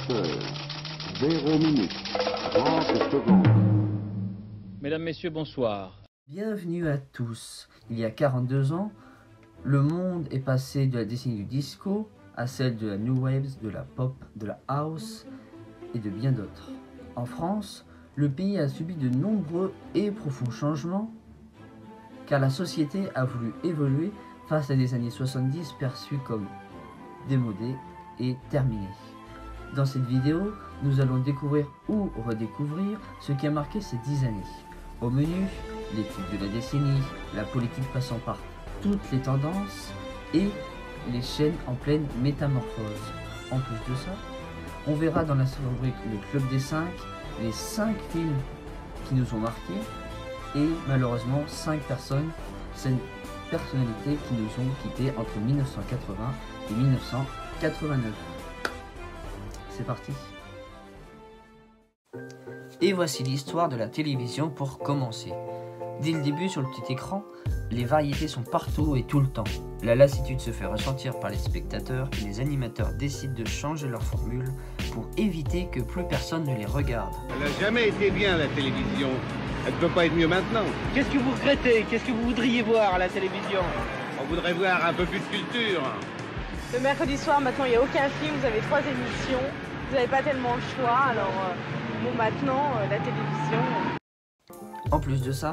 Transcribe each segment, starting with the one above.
20h, 0 minutes, 30 secondes. Mesdames, Messieurs, bonsoir. Bienvenue à tous. Il y a 42 ans, le monde est passé de la décennie du disco à celle de la new wave, de la pop, de la house et de bien d'autres. En France, le pays a subi de nombreux et profonds changements car la société a voulu évoluer face à des années 70 perçues comme démodées et terminées. Dans cette vidéo, nous allons découvrir ou redécouvrir ce qui a marqué ces 10 années. Au menu, les titres de la décennie, la politique passant par toutes les tendances et les chaînes en pleine métamorphose. En plus de ça, on verra dans la rubrique le Club des 5, les 5 films qui nous ont marqués et malheureusement 5 personnes, 5 personnalités qui nous ont quittés entre 1980 et 1989. C'est parti. Et voici l'histoire de la télévision pour commencer. Dès le début sur le petit écran, les variétés sont partout et tout le temps. La lassitude se fait ressentir par les spectateurs et les animateurs décident de changer leur formule pour éviter que plus personne ne les regarde. Elle n'a jamais été bien la télévision. Elle ne peut pas être mieux maintenant. Qu'est-ce que vous regrettez? Qu'est-ce que vous voudriez voir à la télévision? On voudrait voir un peu plus de culture. Le mercredi soir, maintenant, il n'y a aucun film. Vous avez 3 émissions. Vous n'avez pas tellement le choix. Alors, bon, maintenant, la télévision... En plus de ça,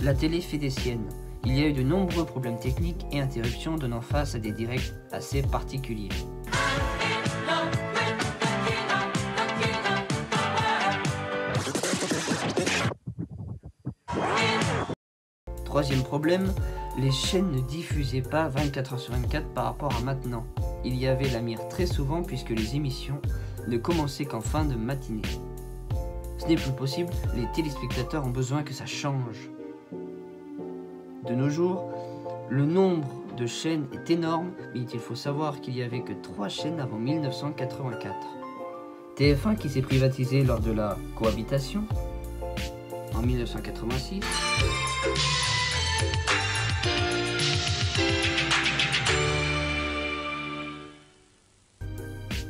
la télé fait des siennes. Il y a eu de nombreux problèmes techniques et interruptions donnant face à des directs assez particuliers. Troisième problème, les chaînes ne diffusaient pas 24 h sur 24 par rapport à maintenant. Il y avait la mire très souvent puisque les émissions ne commençaient qu'en fin de matinée. Ce n'est plus possible, les téléspectateurs ont besoin que ça change. De nos jours, le nombre de chaînes est énorme, mais il faut savoir qu'il n'y avait que 3 chaînes avant 1984. TF1 qui s'est privatisé lors de la cohabitation en 1986.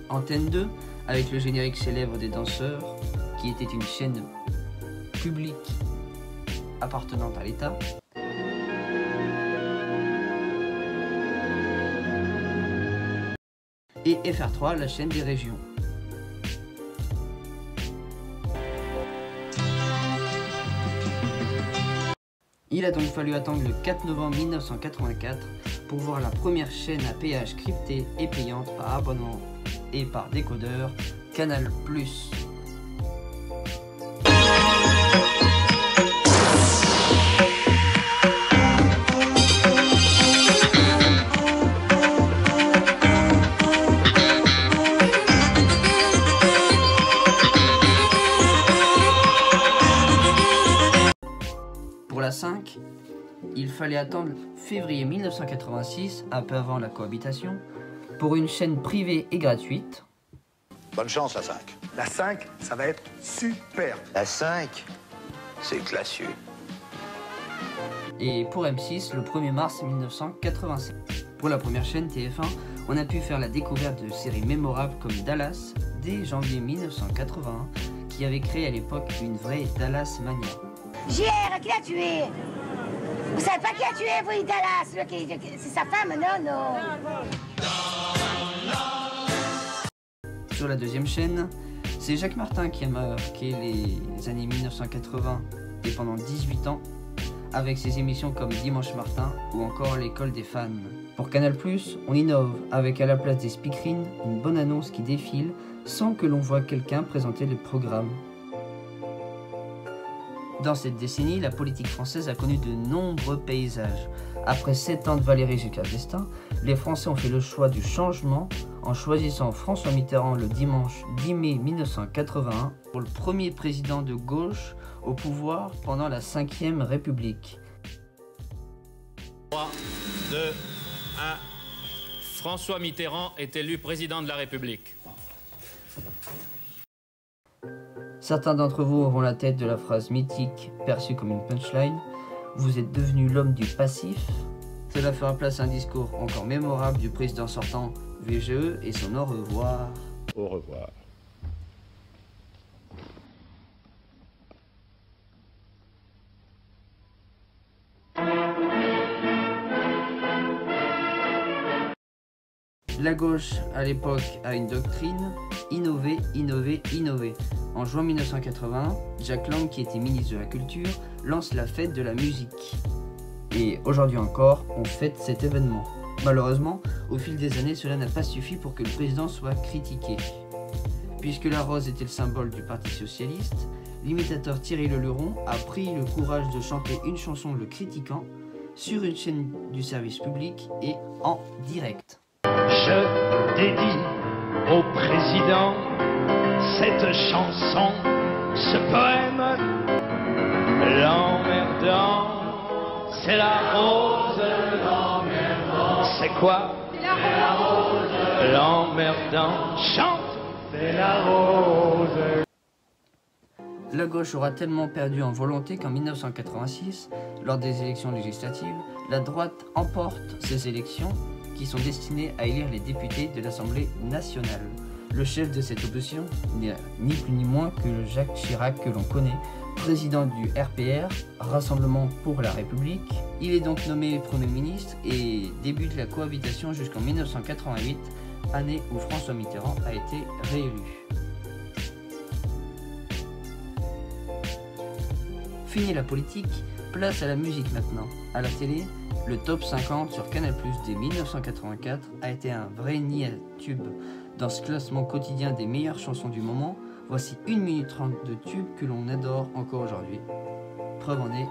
Antenne 2 avec le générique célèbre des danseurs, qui était une chaîne publique appartenant à l'État. Et FR3, la chaîne des régions. Il a donc fallu attendre le 4 novembre 1984 pour voir la première chaîne à péage cryptée et payante par abonnement et par décodeur, Canal+. Pour la 5, il fallait attendre février 1986, un peu avant la cohabitation, pour une chaîne privée et gratuite. Bonne chance, la 5. La 5, ça va être super. La 5, c'est classieux. Et pour M6, le 1er mars 1987. Pour la première chaîne TF1, on a pu faire la découverte de séries mémorables comme Dallas, dès janvier 1981, qui avait créé à l'époque une vraie Dallas mania. JR, qui l'a tué? Vous savez pas qui a tué, vous, Dallas? C'est sa femme, non. Sur la deuxième chaîne, c'est Jacques Martin qui a marqué les années 1980 et pendant 18 ans, avec ses émissions comme Dimanche Martin ou encore L'école des fans. Pour Canal+, on innove avec à la place des speakerines une bonne annonce qui défile sans que l'on voit quelqu'un présenter le programme. Dans cette décennie, la politique française a connu de nombreux paysages. Après 7 ans de Valéry Giscard d'Estaing, les Français ont fait le choix du changement en choisissant François Mitterrand le dimanche 10 mai 1981 pour le premier président de gauche au pouvoir pendant la 5e République. 3, 2, 1. François Mitterrand est élu président de la République. Certains d'entre vous auront la tête de la phrase mythique perçue comme une punchline « Vous êtes devenu l'homme du passif ». Cela fera place à un discours encore mémorable du président sortant VGE et son au revoir. Au revoir. La gauche, à l'époque, a une doctrine innover, innover, innover. En juin 1981, Jack Lang, qui était ministre de la Culture, lance la fête de la musique. Et aujourd'hui encore, on fête cet événement. Malheureusement, au fil des années, cela n'a pas suffi pour que le président soit critiqué. Puisque la rose était le symbole du Parti Socialiste, l'imitateur Thierry Leluron a pris le courage de chanter une chanson le critiquant sur une chaîne du service public et en direct. Je dédie au président cette chanson, ce poème. L'emmerdant, c'est la rose. L'emmerdant, c'est quoi? C'est la rose. L'emmerdant, chante. C'est la rose. La gauche aura tellement perdu en volonté qu'en 1986, lors des élections législatives, la droite emporte ces élections qui sont destinées à élire les députés de l'Assemblée nationale. Le chef de cette opposition n'est ni plus ni moins que le Jacques Chirac que l'on connaît, président du RPR, Rassemblement pour la République. Il est donc nommé Premier ministre et débute la cohabitation jusqu'en 1988, année où François Mitterrand a été réélu. Fini la politique, place à la musique maintenant. À la télé, le top 50 sur Canal+ dès 1984 a été un vrai nid à tube. Dans ce classement quotidien des meilleures chansons du moment, voici 1 minute 30 de tubes que l'on adore encore aujourd'hui. Preuve en est.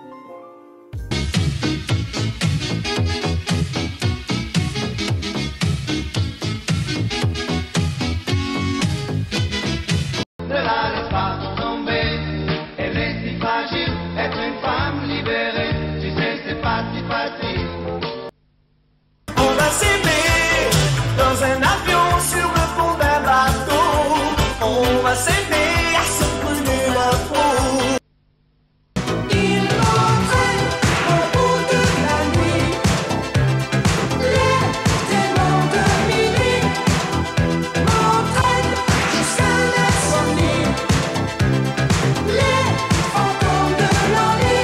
Ne la laisse pas tomber, elle est si fragile, être une femme libérée, tu sais c'est pas si facile. On va s'aimer dans un avion sur le fond d'un bateau, on va s'aimer à se brûler la peau. Il m'entraîne au bout de la nuit, les démons de minuit m'entraînent jusqu'à l'insomnie, les fantômes de l'ennui.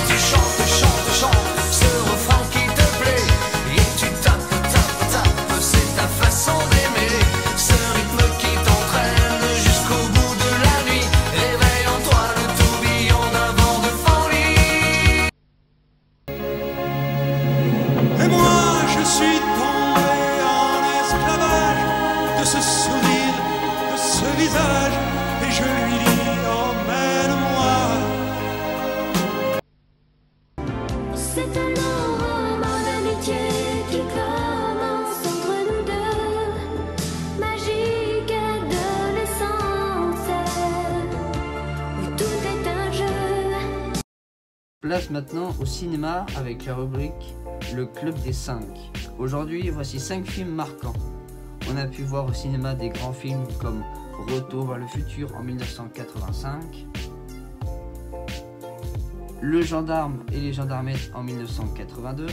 Tu chantes, chantes, chantes ce refrain qui te plaît et tu tapes, tapes, tapes, c'est ta façon d'aimer. Ce rythme qui t'entraîne jusqu'au bout de la nuit, réveille en toi le tourbillon d'un vent de folie. Et moi je suis tombé en esclavage de ce sourire, de ce visage, et je lui dis emmène-moi. C'est un long roman d'amitié qui commence entre nous deux, magique adolescence, où tout est un jeu. Place maintenant au cinéma avec la rubrique Le Club des 5. Aujourd'hui, voici 5 films marquants. On a pu voir au cinéma des grands films comme Retour vers le futur en 1985, Le Gendarme et les Gendarmettes en 1982,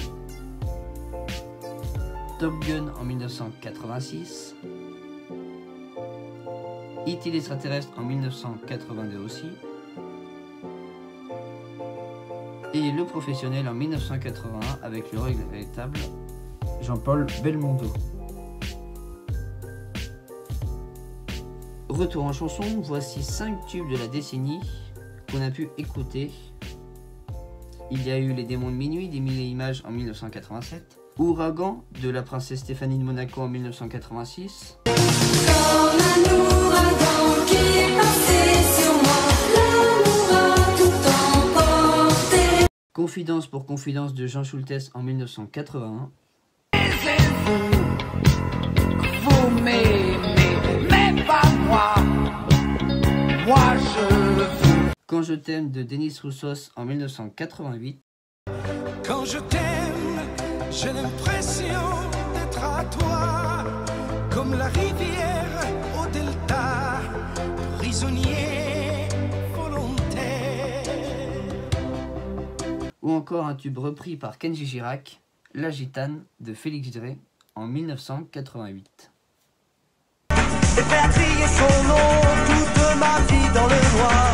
Top Gun en 1986, E.T. l'extraterrestre en 1982 aussi, et Le Professionnel en 1981 avec le regrettable Jean-Paul Belmondo. Retour en chanson, voici 5 tubes de la décennie qu'on a pu écouter. Il y a eu Les Démons de minuit d'Émile et Images en 1987, Ouragan de la princesse Stéphanie de Monaco en 1986, Comme un ouragan qui est passé sur moi, l'amour a tout emporté. Confidence pour confidence de Jean Schultes en 1981, Vous m'aimez, mais pas moi. Moi je veux. Quand je t'aime de Denis Roussos en 1988, Quand je t'aime, j'ai l'impression d'être à toi, comme la rivière au delta, prisonnier volontaire. ou encore un tube repris par Kenji Girac, La Gitane de Félix Dre en 1988. et faire crier son nom toute ma vie dans le noir.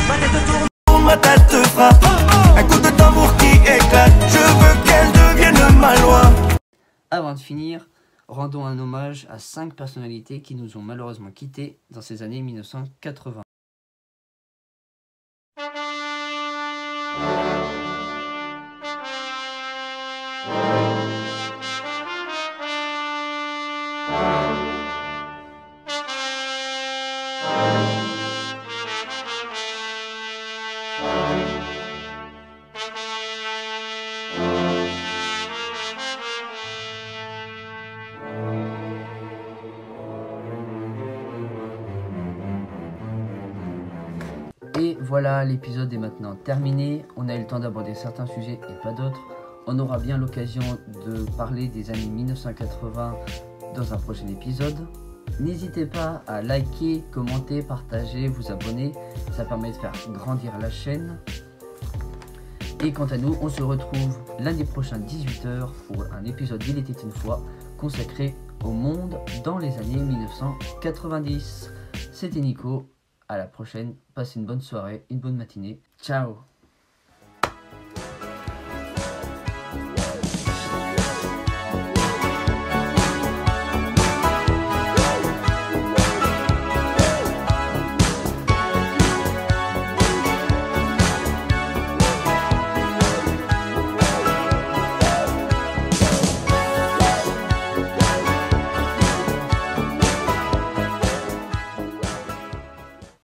Ma tête tourne, ma tête frappe, un coup de tambour qui éclate, je veux qu'elle devienne ma loi. Avant de finir, rendons un hommage à 5 personnalités qui nous ont malheureusement quittés dans ces années 1980. Et voilà, l'épisode est maintenant terminé. On a eu le temps d'aborder certains sujets et pas d'autres. On aura bien l'occasion de parler des années 1980 dans un prochain épisode. N'hésitez pas à liker, commenter, partager, vous abonner. Ça permet de faire grandir la chaîne. Et quant à nous, on se retrouve lundi prochain 18h pour un épisode d'Il était une fois consacré au monde dans les années 1990. C'était Nico. À la prochaine, passez une bonne soirée, une bonne matinée. Ciao!